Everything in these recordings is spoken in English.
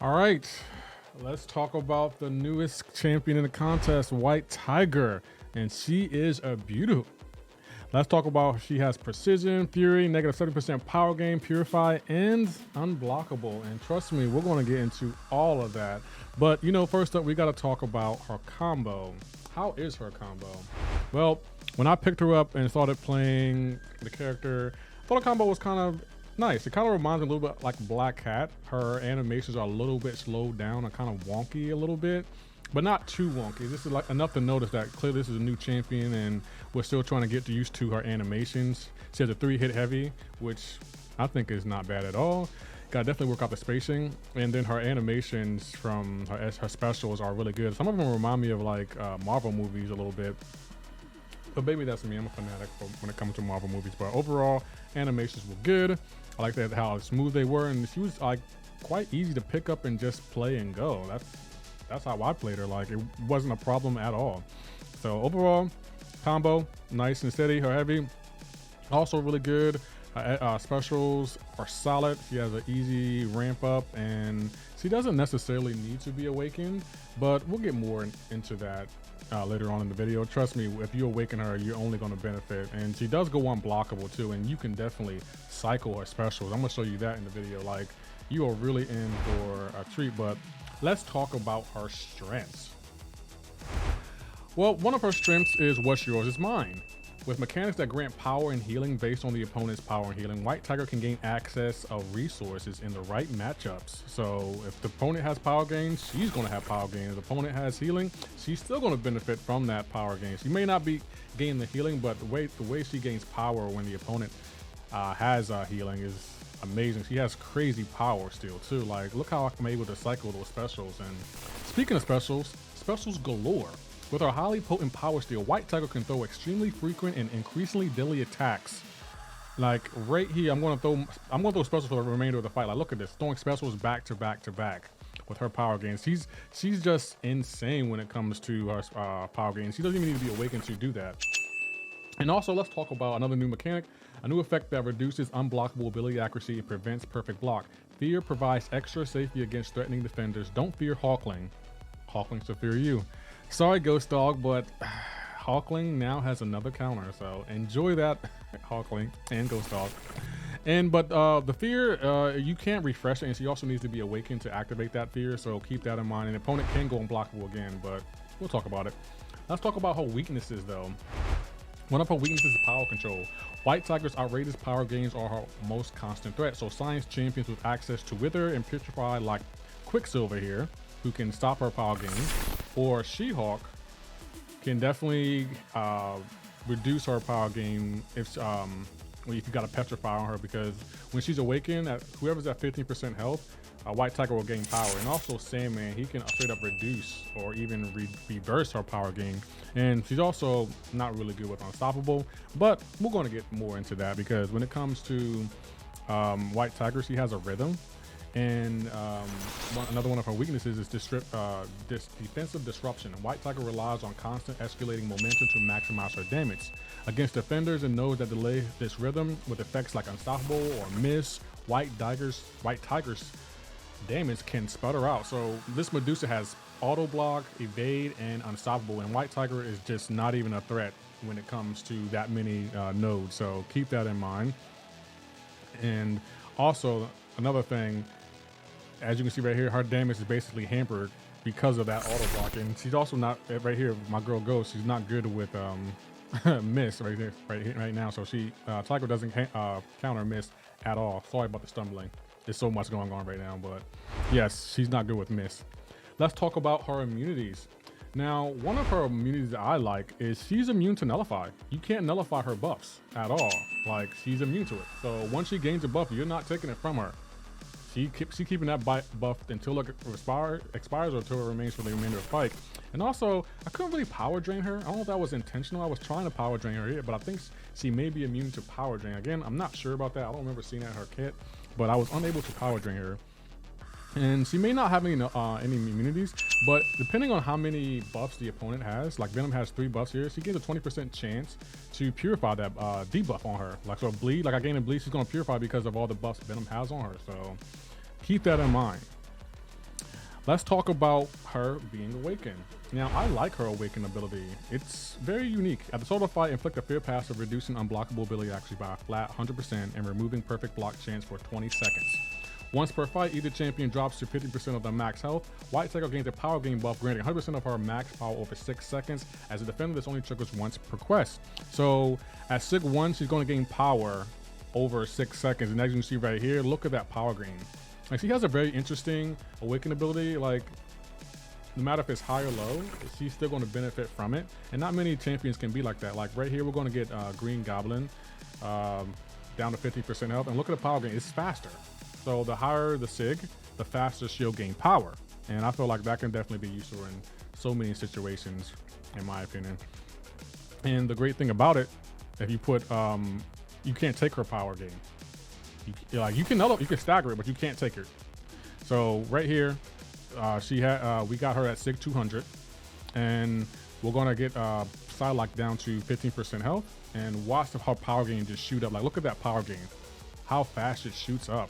All right, let's talk about the newest champion in the contest, White Tiger, and she is a beauty. Let's talk about she has precision, fury, negative 70% power gain, purify, and unblockable. And trust me, we're going to get into all of that. But first up, we got to talk about her combo. How is her combo? Well, when I picked her up and started playing the character, I thought the combo was kind of nice. It kind of reminds me a little bit like Black Cat. Her animations are a little bit slowed down and kind of wonky a little bit, but not too wonky. This is like enough to notice that clearly this is a new champion and we're still trying to get used to her animations. She has a 3-hit heavy, which I think is not bad at all. Gotta definitely work out the spacing, and then her animations from her specials are really good. Some of them remind me of like Marvel movies a little bit, but maybe that's me. I'm a fanatic when it comes to Marvel movies. But overall, animations were good. I like that how smooth they were, and she was like quite easy to pick up and just play and go. That's how I played her. Like, it wasn't a problem at all. So overall, combo nice and steady. Her heavy also really good. Specials are solid. She has an easy ramp up, and she doesn't necessarily need to be awakened, but we'll get more into that later on in the video. Trust me, if you awaken her, you're only going to benefit. And she does go unblockable too, and you can definitely cycle her specials. I'm going to show you that in the video. Like, you are really in for a treat. But let's talk about her strengths. Well, one of her strengths is what's yours is mine. With mechanics that grant power and healing based on the opponent's power and healing, White Tiger can gain access of resources in the right matchups. So if the opponent has power gain, she's going to have power gain. If the opponent has healing, she's still going to benefit from that power gain. She may not be gaining the healing, but the way she gains power when the opponent has healing is amazing. She has crazy power still too. Like, look how I'm able to cycle those specials. And speaking of specials, specials galore. With our highly potent power steal, White Tiger can throw extremely frequent and increasingly deadly attacks. Like right here, I'm gonna throw specials for the remainder of the fight. Like, look at this, throwing specials back to back to back with her power gains. She's just insane when it comes to her power gains. She doesn't even need to be awakened to do that. And also, let's talk about another new mechanic, a new effect that reduces unblockable ability accuracy and prevents perfect block. Fear provides extra safety against threatening defenders. Don't fear Hawkling. Hawkling should fear you. Sorry, Ghost Dog, but Hawkling now has another counter, so enjoy that, Hawkling and Ghost Dog. But the fear, you can't refresh it, and she also needs to be awakened to activate that fear, so keep that in mind. And the opponent can go unblockable again, but we'll talk about it. Let's talk about her weaknesses, though. One of her weaknesses is power control. White Tiger's outrageous power gains are her most constant threat, so science champions with access to Wither and Petrify, like Quicksilver here, who can stop her power gains, or She-Hulk can definitely reduce her power gain if you got a Petrify on her, because when she's awakened, whoever's at 15% health, White Tiger will gain power. And also Sandman, he can straight up reduce or even reverse her power gain. And she's also not really good with Unstoppable, but we're going to get more into that, because when it comes to White Tiger, she has a rhythm. And another one of her weaknesses is this defensive disruption. White Tiger relies on constant escalating momentum to maximize her damage. Against defenders and those that delay this rhythm with effects like Unstoppable or Miss, White Tiger's damage can sputter out. So this Medusa has auto block, evade, and Unstoppable, and White Tiger is just not even a threat when it comes to that many nodes. So keep that in mind. And also another thing, as you can see right here, her damage is basically hampered because of that auto block. And she's also not, right here, my girl Ghost, she's not good with Miss right now. So Tiger doesn't counter Miss at all. Sorry about the stumbling. There's so much going on right now, but yes, she's not good with Miss. Let's talk about her immunities. Now, one of her immunities that I like is she's immune to nullify. You can't nullify her buffs at all. Like, she's immune to it. So once she gains a buff, you're not taking it from her. She's keeping that buff until it expires or until it remains for the remainder of the fight. And also, I couldn't really power drain her. I don't know if that was intentional. I was trying to power drain her here, but I think she may be immune to power drain. Again, I'm not sure about that. I don't remember seeing that in her kit, but I was unable to power drain her. And she may not have any immunities, but depending on how many buffs the opponent has, like Venom has 3 buffs here, she gets a 20% chance to purify that debuff on her. Like, so bleed, like I gain a bleed, she's gonna purify because of all the buffs Venom has on her. So keep that in mind. Let's talk about her being awakened. Now, I like her awakened ability. It's very unique. At the start of the fight, inflict a fear passive, reducing unblockable ability actually by a flat 100% and removing perfect block chance for 20 seconds. Once per fight, either champion drops to 50% of their max health. White Tiger gains a power gain buff, granting 100% of her max power over 6 seconds. As a defender, this only triggers once per quest. So at Sig 1, she's going to gain power over 6 seconds. And as you can see right here, look at that power gain. Like, she has a very interesting awaken ability. Like, no matter if it's high or low, she's still going to benefit from it. And not many champions can be like that. Like right here, we're going to get Green Goblin down to 50% health. And look at the power gain, it's faster. So the higher the Sig, the faster she'll gain power. And I feel like that can definitely be useful in so many situations, in my opinion. And the great thing about it, if you put, you can't take her power gain. You can stagger it, but you can't take it. So right here, we got her at Sig 200, and we're gonna get Psylocke down to 15% health. And watch her power gain just shoot up. Like, look at that power gain, how fast it shoots up.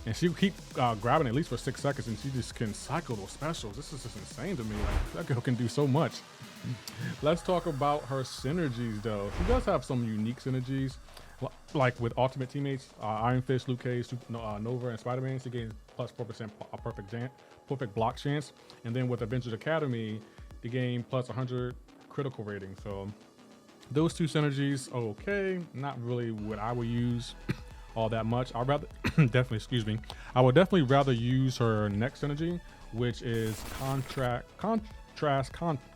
And she'll keep grabbing at least for 6 seconds, and she just can cycle those specials. This is just insane to me. Like, that girl can do so much. Let's talk about her synergies, though. She does have some unique synergies, like with Ultimate Teammates, Iron Fist, Luke Cage, Nova, and Spider-Man. She gains plus 4% perfect block chance. And then with Avengers Academy, they gain plus 100 critical rating. So those two synergies, okay, not really what I would use all that much. I'd rather I would definitely rather use her next synergy, which is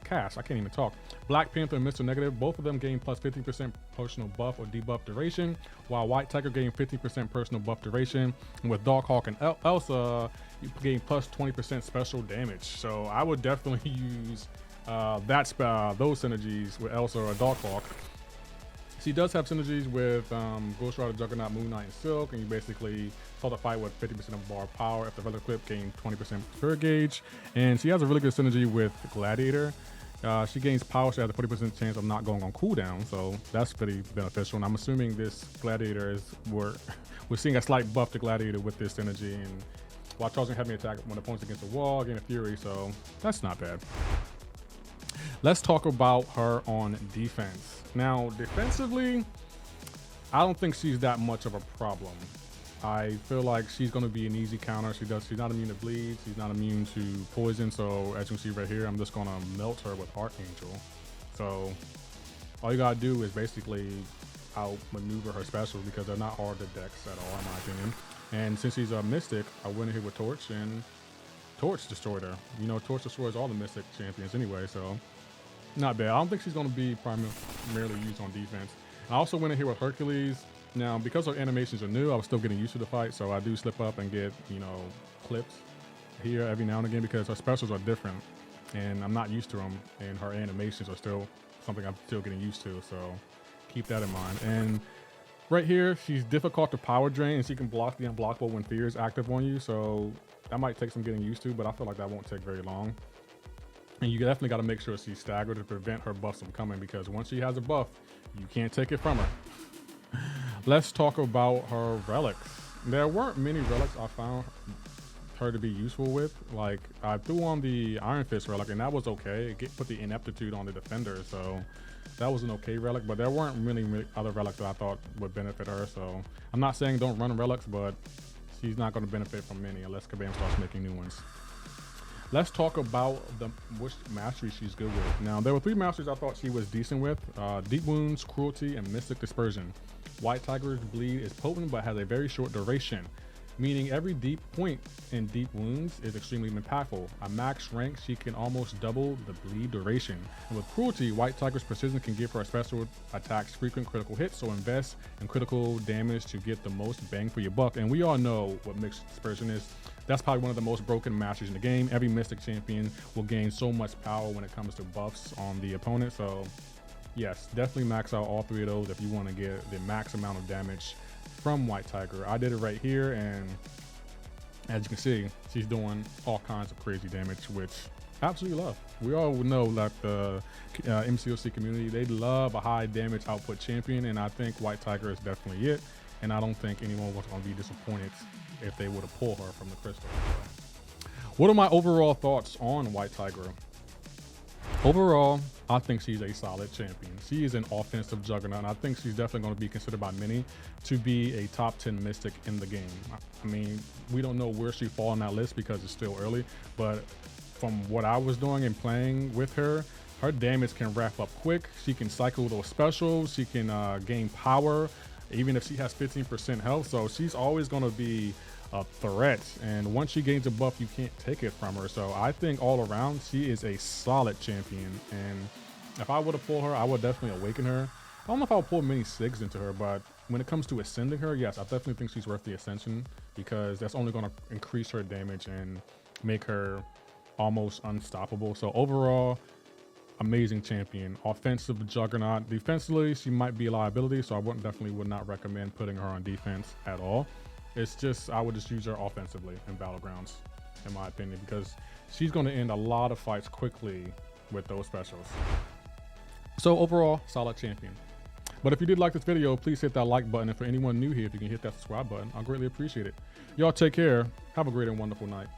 Cast. I can't even talk. Black Panther and Mr. Negative, both of them gain plus 50% personal buff or debuff duration, while White Tiger gain 50% personal buff duration. And with Darkhawk and Elsa, you gain plus 20% special damage. So I would definitely use those synergies with Elsa or Darkhawk. She does have synergies with Ghost Rider, Juggernaut, Moon Knight, and Silk, and you basically start the fight with 50% of bar power. If the regular clip gain 20% per gauge, and she has a really good synergy with Gladiator. She gains power. She has a 40% chance of not going on cooldown, so that's pretty beneficial. And I'm assuming this Gladiator we're seeing a slight buff to Gladiator with this synergy, and while charging heavy attack when the opponent's against a wall, gain a Fury, so that's not bad. Let's talk about her on defense. Now, defensively, I don't think she's that much of a problem. I feel like she's going to be an easy counter. She's not immune to bleed. She's not immune to poison. So as you can see right here, I'm just going to melt her with Archangel. So all you got to do is basically outmaneuver her specials, because they're not hard to dex at all, in my opinion. And since she's a Mystic, I went in here with Torch, and Torch destroyed her. You know, Torch destroys all the Mystic champions anyway, so not bad. I don't think she's going to be primarily used on defense. I also went in here with Hercules. Now, because her animations are new, I was still getting used to the fight, so I do slip up and get, clips here every now and again, because her specials are different, and I'm not used to them, and her animations are still something I'm still getting used to, so keep that in mind. And right here, she's difficult to power drain, and she can block the unblockable when fear is active on you, so that might take some getting used to, but I feel like that won't take very long. And you definitely got to make sure she's staggered to prevent her buffs from coming, because once she has a buff, you can't take it from her. Let's talk about her relics. There weren't many relics I found her to be useful with. Like, I threw on the Iron Fist relic, and that was okay. It put the ineptitude on the defender, so that was an okay relic, but there weren't really other relics that I thought would benefit her. So I'm not saying don't run relics, but she's not going to benefit from many unless Kabam starts making new ones. Let's talk about which mastery she's good with. Now, there were 3 masteries I thought she was decent with. Deep Wounds, Cruelty, and Mystic Dispersion. White Tiger's bleed is potent but has a very short duration, meaning every deep point in Deep Wounds is extremely impactful. At max rank, she can almost double the bleed duration. And with Cruelty, White Tiger's precision can give her special attacks frequent critical hits, so invest in critical damage to get the most bang for your buck. And we all know what Mixed Dispersion is. That's probably one of the most broken masters in the game. Every Mystic champion will gain so much power when it comes to buffs on the opponent. So yes, definitely max out all 3 of those if you want to get the max amount of damage from White Tiger. I did it right here, and as you can see, she's doing all kinds of crazy damage, which I absolutely love. We all know that the MCOC community, they love a high damage output champion, and I think White Tiger is definitely it. And I don't think anyone was going to be disappointed if they would have pulled her from the crystal. What are my overall thoughts on White Tiger? Overall, I think she's a solid champion. She is an offensive juggernaut, and I think she's definitely going to be considered by many to be a top 10 mystic in the game. I mean, we don't know where she falls on that list because it's still early, but from what I was doing and playing with her, her damage can wrap up quick. She can cycle those specials. She can gain power, even if she has 15% health. So she's always going to be a threat, and once she gains a buff, you can't take it from her. So I think all around she is a solid champion, and if I would have pulled her, I would definitely awaken her. I don't know if I would pull many SIGs into her, but when it comes to ascending her, yes, I definitely think she's worth the ascension, because that's only going to increase her damage and make her almost unstoppable. So overall, amazing champion. Offensive juggernaut. Defensively, she might be a liability, so I definitely would not recommend putting her on defense at all. It's just, I would just use her offensively in Battlegrounds, in my opinion, because she's going to end a lot of fights quickly with those specials. So overall, solid champion. But if you did like this video, please hit that like button. And for anyone new here, if you can hit that subscribe button, I'll greatly appreciate it. Y'all take care. Have a great and wonderful night.